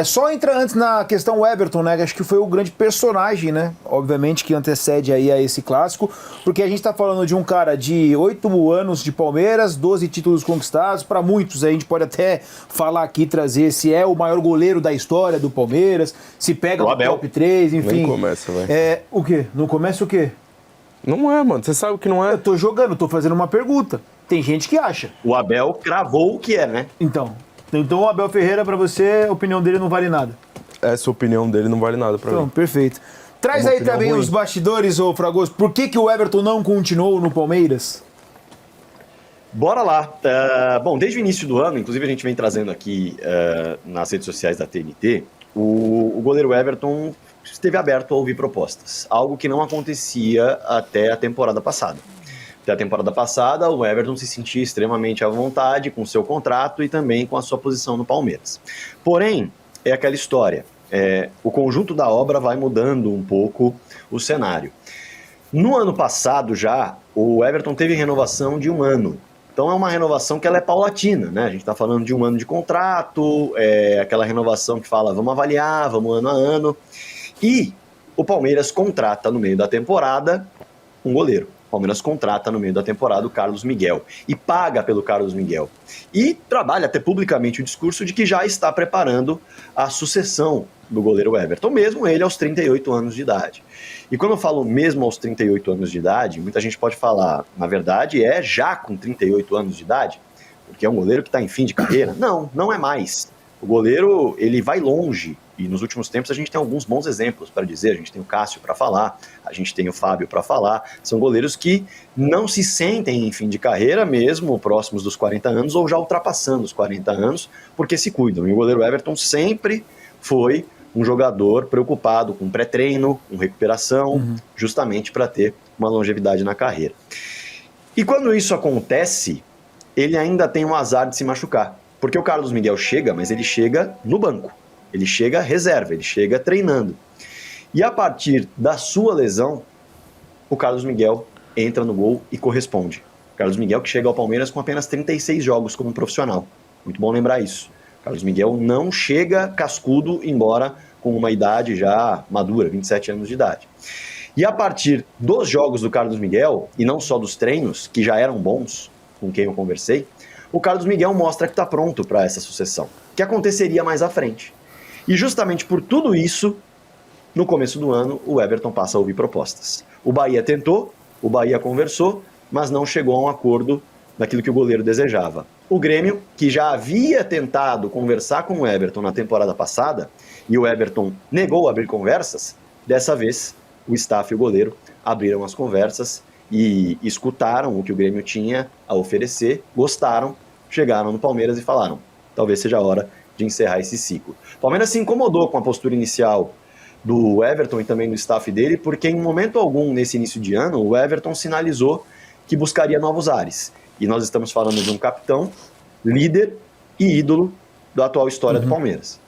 É só entrar antes na questão Everton, né? Que acho que foi o grande personagem, né? Obviamente que antecede aí a esse clássico, porque a gente tá falando de um cara de 8 anos de Palmeiras, 12 títulos conquistados. Para muitos, a gente pode até falar aqui, trazer se é o maior goleiro da história do Palmeiras, se pega no top 3, enfim. Nem começa, vai. O quê? Não começa o quê? Não é, mano. Você sabe que não é. Eu tô jogando, tô fazendo uma pergunta. Tem gente que acha. O Abel cravou o que é, né? Então o Abel Ferreira, pra você, a opinião dele não vale nada. Essa opinião dele não vale nada pra mim. Então, perfeito. Traz aí também os bastidores, ô Fragoso. Por que o Everton não continuou no Palmeiras? Bora lá. Bom, desde o início do ano, inclusive a gente vem trazendo aqui nas redes sociais da TNT, o goleiro Everton esteve aberto a ouvir propostas. Algo que não acontecia até a temporada passada. Até a temporada passada, o Everton se sentia extremamente à vontade com o seu contrato e também com a sua posição no Palmeiras. Porém, é aquela história. O conjunto da obra vai mudando um pouco o cenário. No ano passado já, o Everton teve renovação de 1 ano. Então é uma renovação que ela é paulatina, né? A gente está falando de 1 ano de contrato, aquela renovação que fala vamos avaliar, vamos ano a ano. E o Palmeiras contrata no meio da temporada um goleiro. O Palmeiras contrata no meio da temporada o Carlos Miguel e paga pelo Carlos Miguel. E trabalha até publicamente o discurso de que já está preparando a sucessão do goleiro Everton, mesmo ele aos 38 anos de idade. E quando eu falo mesmo aos 38 anos de idade, muita gente pode falar, na verdade, já com 38 anos de idade, porque é um goleiro que está em fim de carreira. Não, não é mais. O goleiro, ele vai longe. E nos últimos tempos a gente tem alguns bons exemplos para dizer. A gente tem o Cássio para falar, a gente tem o Fábio para falar. São goleiros que não se sentem em fim de carreira, mesmo próximos dos 40 anos ou já ultrapassando os 40 anos, porque se cuidam. E o goleiro Everton sempre foi um jogador preocupado com pré-treino, com recuperação, justamente para ter uma longevidade na carreira. E quando isso acontece, ele ainda tem um azar de se machucar. Porque o Carlos Miguel chega, mas ele chega no banco. Ele chega reserva, ele chega treinando. E a partir da sua lesão, o Carlos Miguel entra no gol e corresponde. Carlos Miguel que chega ao Palmeiras com apenas 36 jogos como profissional. Muito bom lembrar isso. Carlos Miguel não chega cascudo, embora com uma idade já madura, 27 anos de idade. E a partir dos jogos do Carlos Miguel, e não só dos treinos, que já eram bons, com quem eu conversei, o Carlos Miguel mostra que está pronto para essa sucessão, que aconteceria mais à frente. E justamente por tudo isso, no começo do ano, o Everton passa a ouvir propostas. O Bahia tentou, o Bahia conversou, mas não chegou a um acordo naquilo que o goleiro desejava. O Grêmio, que já havia tentado conversar com o Everton na temporada passada, e o Everton negou abrir conversas, dessa vez o staff e o goleiro abriram as conversas e escutaram o que o Grêmio tinha a oferecer, gostaram, chegaram no Palmeiras e falaram, talvez seja a hora de encerrar esse ciclo. O Palmeiras se incomodou com a postura inicial do Everton e também do staff dele, porque em momento algum nesse início de ano, o Everton sinalizou que buscaria novos ares. E nós estamos falando de um capitão, líder e ídolo da atual história do Palmeiras.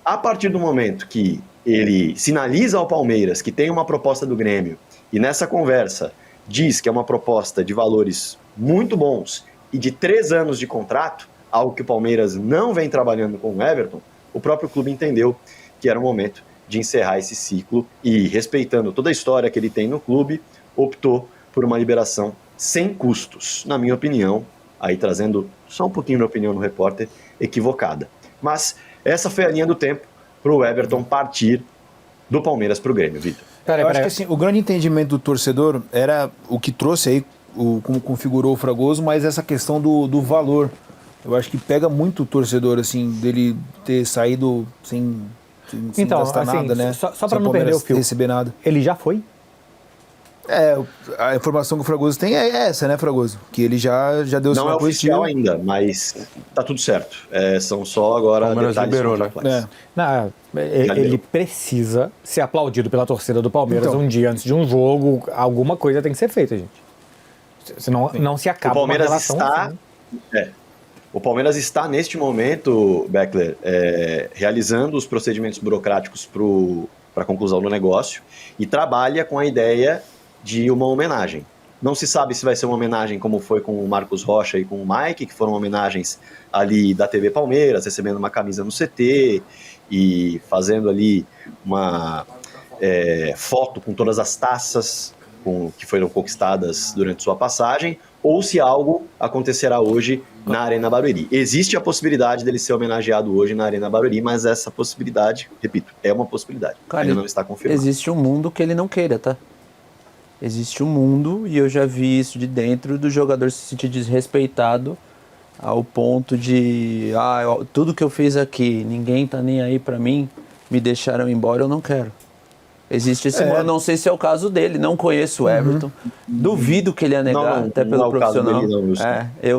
A partir do momento que ele sinaliza ao Palmeiras que tem uma proposta do Grêmio e nessa conversa diz que é uma proposta de valores muito bons e de 3 anos de contrato, algo que o Palmeiras não vem trabalhando com o Everton, o próprio clube entendeu que era o momento de encerrar esse ciclo e, respeitando toda a história que ele tem no clube, optou por uma liberação sem custos, na minha opinião, aí trazendo só um pouquinho da opinião do repórter, equivocada. Mas essa foi a linha do tempo para o Everton partir do Palmeiras para o Grêmio, Vitor. Eu acho que assim, o grande entendimento do torcedor era o que trouxe aí, como configurou o Fragoso, mas essa questão do valor. Eu acho que pega muito o torcedor, assim, dele ter saído sem então, gastar assim, nada, né? Só para não perder o fio. Receber nada. Ele já foi? A informação que o Fragoso tem é essa, né, Fragoso? Que ele já deu o sinal positivo. Não é oficial ainda, mas tá tudo certo. São só agora detalhes. Liberou, né? Não, ele precisa ser aplaudido pela torcida do Palmeiras um dia antes de um jogo. Alguma coisa tem que ser feita, gente. Senão não se acaba uma relação assim. O Palmeiras está, neste momento, Beckler, realizando os procedimentos burocráticos para a conclusão do negócio e trabalha com a ideia de uma homenagem. Não se sabe se vai ser uma homenagem como foi com o Marcos Rocha e com o Mike, que foram homenagens ali da TV Palmeiras, recebendo uma camisa no CT e fazendo ali uma foto com todas as taças que foram conquistadas durante sua passagem, ou se algo acontecerá hoje na Arena Barueri. Existe a possibilidade dele ser homenageado hoje na Arena Barueri, mas essa possibilidade, repito, é uma possibilidade. Cara, ainda não está confirmado. Existe um mundo que ele não queira, tá? Existe um mundo, e eu já vi isso de dentro, do jogador se sentir desrespeitado ao ponto de tudo que eu fiz aqui, ninguém tá nem aí pra mim, me deixaram embora, eu não quero. Existe esse mundo, não sei se é o caso dele, não conheço o Everton, duvido que ele ia negar, até pelo profissional.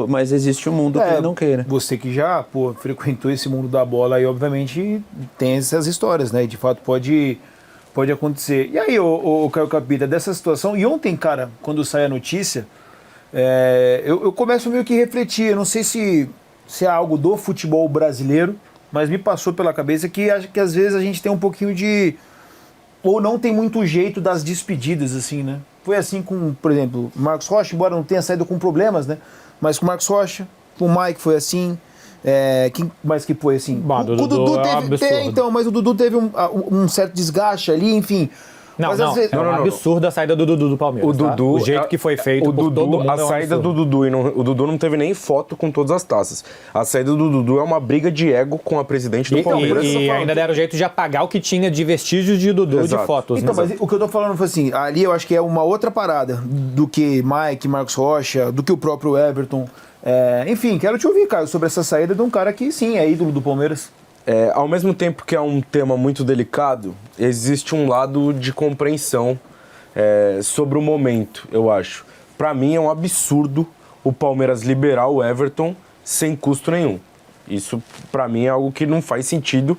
Mas existe um mundo que ele não queira. Você que já frequentou esse mundo da bola aí, obviamente, tem essas histórias, né? E de fato pode acontecer. E aí, o Caio Capita, dessa situação, e ontem, cara, quando sai a notícia, eu começo meio que a refletir, eu não sei se é algo do futebol brasileiro, mas me passou pela cabeça que acho que às vezes a gente tem um pouquinho de... ou não tem muito jeito das despedidas, assim, né? Foi assim com, por exemplo, o Marcos Rocha, embora não tenha saído com problemas, né? Mas com o Marcos Rocha, com o Mike foi assim. Quem mais que foi assim? Bah, o Dudu teve, mas o Dudu teve um certo desgaste ali, enfim. Não, mas, não, vezes... é um absurdo a saída do Dudu do Palmeiras. O Dudu, o jeito que foi feito por todo mundo a saída do Dudu, o Dudu não teve nem foto com todas as taças. A saída do Dudu é uma briga de ego com a presidente do Palmeiras. E ainda deram jeito de apagar o que tinha de vestígios de Dudu. Exato. De fotos. Então, né? mas o que eu tô falando foi assim, ali eu acho que é uma outra parada do que Mike, Marcos Rocha, do que o próprio Everton. Enfim, quero te ouvir, Caio, sobre essa saída de um cara que sim, é ídolo do Palmeiras. Ao mesmo tempo que é um tema muito delicado, existe um lado de compreensão sobre o momento, eu acho. Pra mim é um absurdo o Palmeiras liberar o Everton sem custo nenhum. Isso, pra mim, é algo que não faz sentido.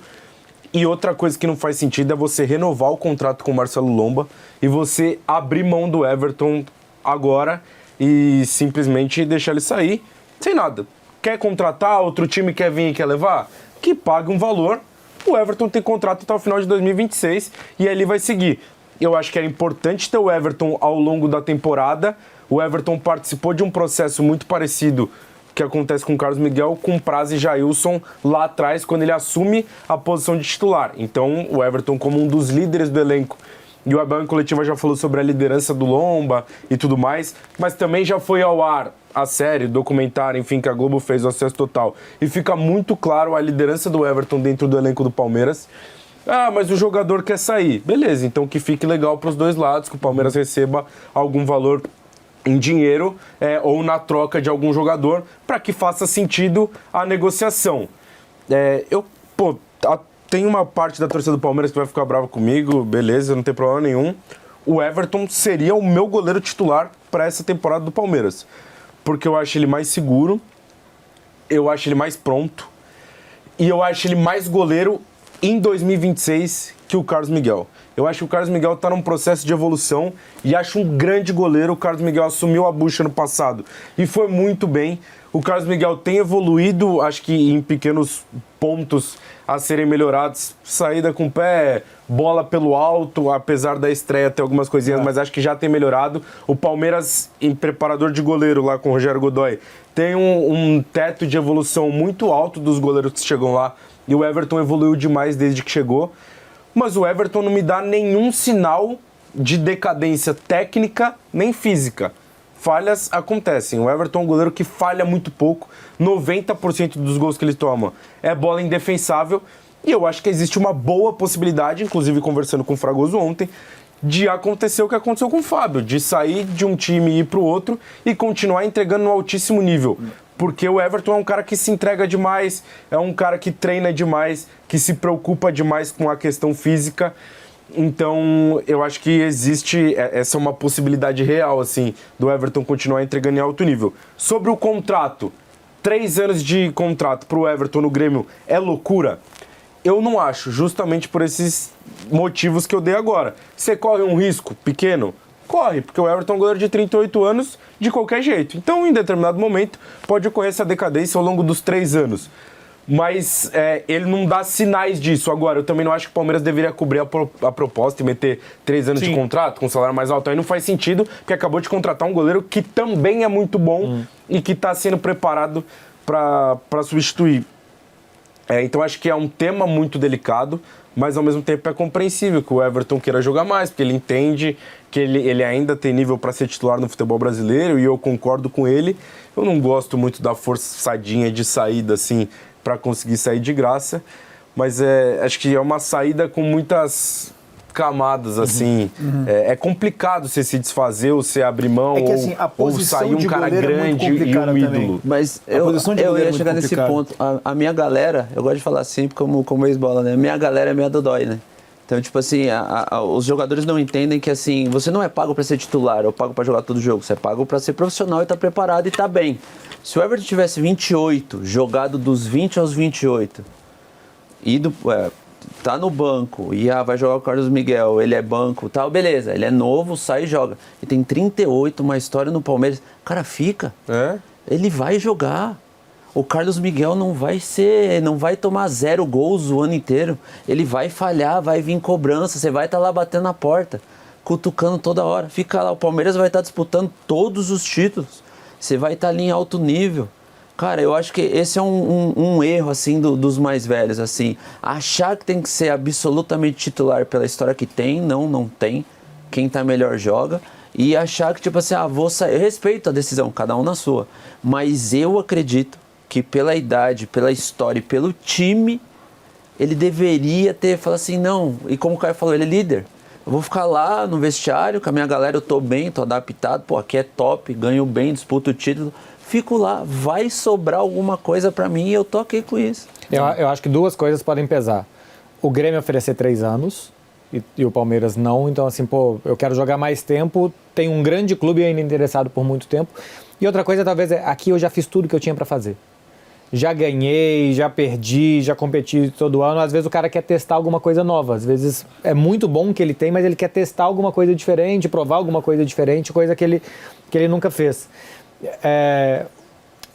E outra coisa que não faz sentido é você renovar o contrato com o Marcelo Lomba e você abrir mão do Everton agora e simplesmente deixar ele sair sem nada. Quer contratar, outro time quer vir e quer levar? Que pague um valor. O Everton tem contrato até o final de 2026 e aí ele vai seguir. Eu acho que era importante ter o Everton ao longo da temporada. O Everton participou de um processo muito parecido que acontece com o Carlos Miguel, com Praz e Jailson lá atrás, quando ele assume a posição de titular. Então, o Everton, como um dos líderes do elenco, e o Abel em coletiva já falou sobre a liderança do Lomba e tudo mais, mas também já foi ao ar a série, documentário, enfim, que a Globo fez, o Acesso Total. E fica muito claro a liderança do Everton dentro do elenco do Palmeiras. Mas o jogador quer sair. Beleza, então que fique legal para os dois lados, que o Palmeiras receba algum valor em dinheiro ou na troca de algum jogador para que faça sentido a negociação. Tem uma parte da torcida do Palmeiras que vai ficar brava comigo, beleza, não tem problema nenhum. O Everton seria o meu goleiro titular para essa temporada do Palmeiras, porque eu acho ele mais seguro, eu acho ele mais pronto e eu acho ele mais goleiro em 2026 que o Carlos Miguel. Eu acho que o Carlos Miguel está num processo de evolução e acho um grande goleiro. O Carlos Miguel assumiu a bucha no passado e foi muito bem. O Carlos Miguel tem evoluído, acho que em pequenos pontos a serem melhorados. Saída com o pé, bola pelo alto, apesar da estreia ter algumas coisinhas, mas acho que já tem melhorado. O Palmeiras, em preparador de goleiro lá com o Rogério Godoy, tem um teto de evolução muito alto dos goleiros que chegam lá. E o Everton evoluiu demais desde que chegou. Mas o Everton não me dá nenhum sinal de decadência técnica nem física. Falhas acontecem. O Everton é um goleiro que falha muito pouco. 90% dos gols que ele toma é bola indefensável. E eu acho que existe uma boa possibilidade, inclusive conversando com o Fragoso ontem, de acontecer o que aconteceu com o Fábio, de sair de um time e ir para o outro e continuar entregando no altíssimo nível. Porque o Everton é um cara que se entrega demais, é um cara que treina demais, que se preocupa demais com a questão física. Então, eu acho que existe, essa é uma possibilidade real, assim, do Everton continuar entregando em alto nível. Sobre o contrato, 3 anos de contrato para o Everton no Grêmio é loucura? Eu não acho, justamente por esses motivos que eu dei agora. Você corre um risco pequeno? Corre, porque o Everton é um goleiro de 38 anos de qualquer jeito. Então, em determinado momento, pode ocorrer essa decadência ao longo dos 3 anos. Mas ele não dá sinais disso. Agora, eu também não acho que o Palmeiras deveria cobrir a proposta e meter 3 anos de contrato com salário mais alto. Aí não faz sentido, porque acabou de contratar um goleiro que também é muito bom e que está sendo preparado para substituir. Então acho que é um tema muito delicado, mas ao mesmo tempo é compreensível que o Everton queira jogar mais, porque ele entende que ele ainda tem nível para ser titular no futebol brasileiro, e eu concordo com ele. Eu não gosto muito da forçadinha de saída, assim, para conseguir sair de graça, mas acho que é uma saída com muitas camadas, assim. É complicado você se desfazer ou você abrir mão, que, assim, ou sair um cara grande e um ídolo. Mas eu ia chegar nesse ponto. A minha galera, eu gosto de falar sempre como ex-bola, né? A minha galera é meia dodói, né? Então, tipo assim, os jogadores não entendem que, assim, você não é pago para ser titular ou pago para jogar todo jogo. Você é pago para ser profissional e tá preparado e tá bem. Se o Everton tivesse 28, jogado dos 20 aos 28, tá no banco e vai jogar o Carlos Miguel, ele é banco, tal, beleza, ele é novo, sai e joga. Ele tem 38, uma história no Palmeiras. Cara, fica. Ele vai jogar. O Carlos Miguel não vai tomar 0 gols o ano inteiro. Ele vai falhar, vai vir cobrança, você vai estar lá batendo na porta, cutucando toda hora. Fica lá, o Palmeiras vai estar disputando todos os títulos. Você vai estar ali em alto nível. Cara, eu acho que esse é um erro, assim, dos mais velhos, assim. Achar que tem que ser absolutamente titular pela história que tem, não tem. Quem tá melhor joga. E achar que, tipo assim, vou sair. Eu respeito a decisão, cada um na sua. Mas eu acredito que pela idade, pela história e pelo time, ele deveria ter falado assim, não. E como o Caio falou, ele é líder. Eu vou ficar lá no vestiário, com a minha galera, eu tô bem, tô adaptado. Pô, aqui é top, ganho bem, disputo o título. Fico lá, vai sobrar alguma coisa pra mim e eu tô aqui com isso. Eu acho que 2 coisas podem pesar. O Grêmio oferecer 3 anos e o Palmeiras não. Então, assim, pô, eu quero jogar mais tempo, tem um grande clube ainda interessado por muito tempo. E outra coisa, talvez, aqui eu já fiz tudo que eu tinha pra fazer. Já ganhei, já perdi, já competi todo ano. Às vezes o cara quer testar alguma coisa nova. Às vezes é muito bom o que ele tem, mas ele quer testar alguma coisa diferente, provar alguma coisa diferente, coisa que ele nunca fez.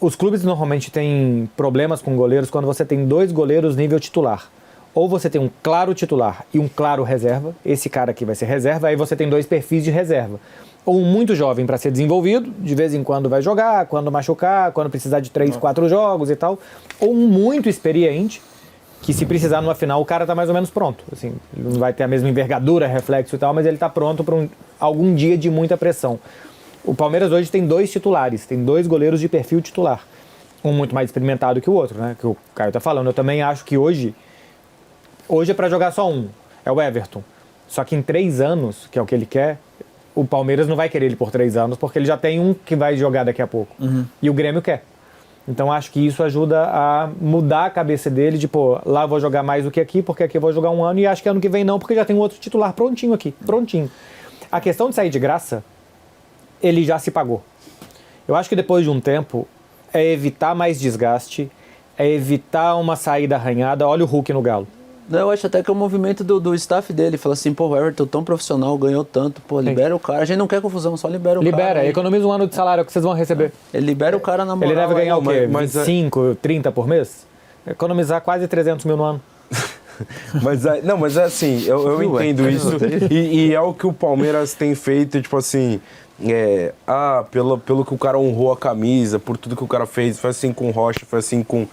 Os clubes normalmente têm problemas com goleiros quando você tem 2 goleiros nível titular. Ou você tem um claro titular e um claro reserva, esse cara aqui vai ser reserva, aí você tem 2 perfis de reserva. Ou um muito jovem para ser desenvolvido, de vez em quando vai jogar, quando machucar, quando precisar de 3, 4 jogos e tal. Ou um muito experiente, que se precisar numa final o cara tá mais ou menos pronto. Assim, ele não vai ter a mesma envergadura, reflexo e tal, mas ele tá pronto para algum dia de muita pressão. O Palmeiras hoje tem 2 titulares, tem 2 goleiros de perfil titular. Um muito mais experimentado que o outro, né? Que o Caio tá falando. Eu também acho que hoje é para jogar só um, é o Everton. Só que em 3 anos, que é o que ele quer, o Palmeiras não vai querer ele por 3 anos, porque ele já tem um que vai jogar daqui a pouco. E o Grêmio quer. Então acho que isso ajuda a mudar a cabeça dele, de pô, lá eu vou jogar mais do que aqui, porque aqui eu vou jogar 1 ano, e acho que ano que vem não, porque já tem um outro titular prontinho aqui, prontinho. A questão de sair de graça, ele já se pagou. Eu acho que depois de um tempo, é evitar mais desgaste, é evitar uma saída arranhada. Olha o Hulk no Galo. Eu acho até que é o movimento do staff dele. Fala assim, pô, o Everton tão profissional, ganhou tanto, pô, libera o cara. A gente não quer confusão, só libera o cara. Libera, economiza 1 ano de salário que vocês vão receber. Ele libera o cara na moral. Ele deve ganhar o quê? 25, 30 por mês? Economizar quase 300 mil no ano. Mas é assim, eu entendo isso. E é o que o Palmeiras tem feito, tipo assim... pelo que o cara honrou a camisa, por tudo que o cara fez, foi assim com o Rocha, foi assim com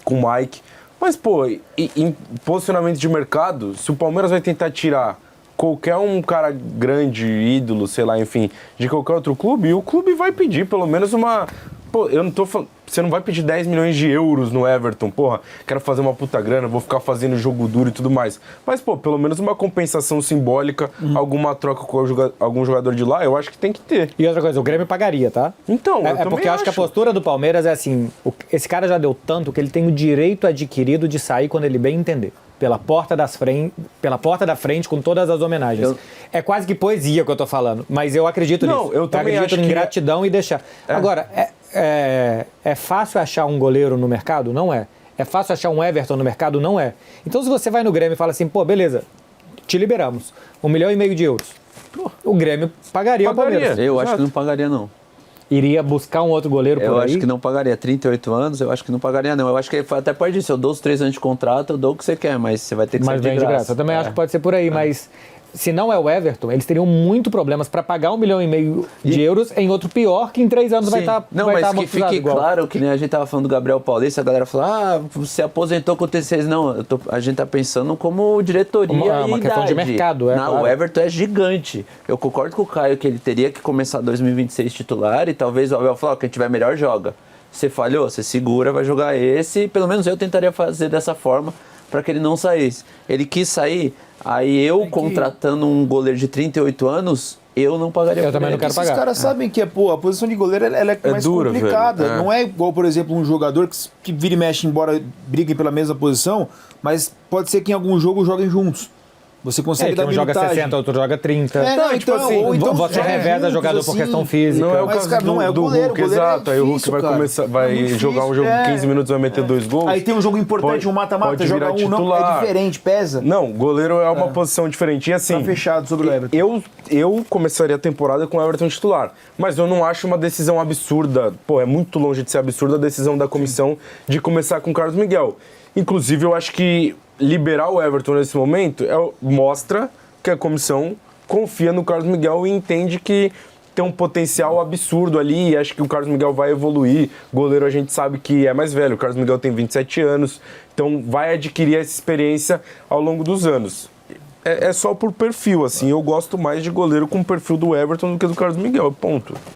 o Mike. Mas, pô, em posicionamento de mercado, se o Palmeiras vai tentar tirar qualquer um cara grande, ídolo, sei lá, enfim, de qualquer outro clube, o clube vai pedir pelo menos uma... Pô, eu não tô falando... Você não vai pedir 10 milhões de euros no Everton, porra, quero fazer uma puta grana, vou ficar fazendo jogo duro e tudo mais. Mas, pô, pelo menos uma compensação simbólica, alguma troca com algum jogador de lá, eu acho que tem que ter. E outra coisa, o Grêmio pagaria, tá? Então, porque eu acho que a postura do Palmeiras é assim, esse cara já deu tanto que ele tem o direito adquirido de sair quando ele bem entender. Pela porta da frente, com todas as homenagens. É quase que poesia que eu tô falando, mas eu acredito nisso. Eu também acredito em gratidão e deixar. Agora, é fácil achar um goleiro no mercado? Não é. É fácil achar um Everton no mercado? Não é. Então, se você vai no Grêmio e fala assim, pô, beleza, te liberamos, 1,5 milhão de euros. O Grêmio pagaria o Palmeiras. Eu acho que não pagaria, não. Iria buscar um outro goleiro por aí? Eu acho que não pagaria. 38 anos, eu acho que não pagaria, não. Eu acho que até pode dizer, eu dou os 3 anos de contrato, eu dou o que você quer, mas você vai ter que sair de graça. Eu também acho que pode ser por aí, mas se não é o Everton, eles teriam muito problemas para pagar 1,5 milhão de euros em outro pior, que em 3 anos vai estar Não, vai mas tá que amortizado fique igual. claro que nem a gente tava falando do Gabriel Paulista, a galera fala, você aposentou com o T6. Não, a gente tá pensando como diretoria Uma e questão de idade. mercado, Não, claro. o Everton é gigante. Eu concordo com o Caio que ele teria que começar 2026 titular e talvez o Abel falar, quem tiver melhor joga. Você falhou, você segura, vai jogar esse. Pelo menos eu tentaria fazer dessa forma para que ele não saísse. Ele quis sair, aí eu contratando um goleiro de 38 anos, eu não pagaria Eu por também ele. não quero Esses pagar. caras sabem que a posição de goleiro ela é mais dura, complicada. velho. É. Não é igual, por exemplo, um jogador que vira e mexe, embora briguem pela mesma posição, mas pode ser que em algum jogo joguem juntos. Você consegue Que dar um joga minutagem. 60, outro joga 30. É, não, tipo então, assim, ou então você joga reveza juntos, jogador por assim. questão física. Não é o Mas, caso cara, não é o do goleiro, Hulk, o goleiro é exato. Aí o Hulk difícil, vai cara. começar, vai É difícil, jogar um jogo é. 15 minutos, vai meter 2 gols. Aí tem um jogo importante, Pode- um mata-mata, pode joga virar um, não, é titular. diferente, pesa. Não, goleiro é uma posição diferente. E assim, Tá fechado sobre o Everton. eu começaria a temporada com o Everton titular. Mas eu não acho uma decisão absurda. Pô, é muito longe de ser absurda a decisão da comissão de começar com o Carlos Miguel. Inclusive, eu acho que liberar o Everton nesse momento mostra que a comissão confia no Carlos Miguel e entende que tem um potencial absurdo ali e acho que o Carlos Miguel vai evoluir. Goleiro a gente sabe que é mais velho, o Carlos Miguel tem 27 anos, então vai adquirir essa experiência ao longo dos anos. É só por perfil, assim, eu gosto mais de goleiro com o perfil do Everton do que do Carlos Miguel, ponto.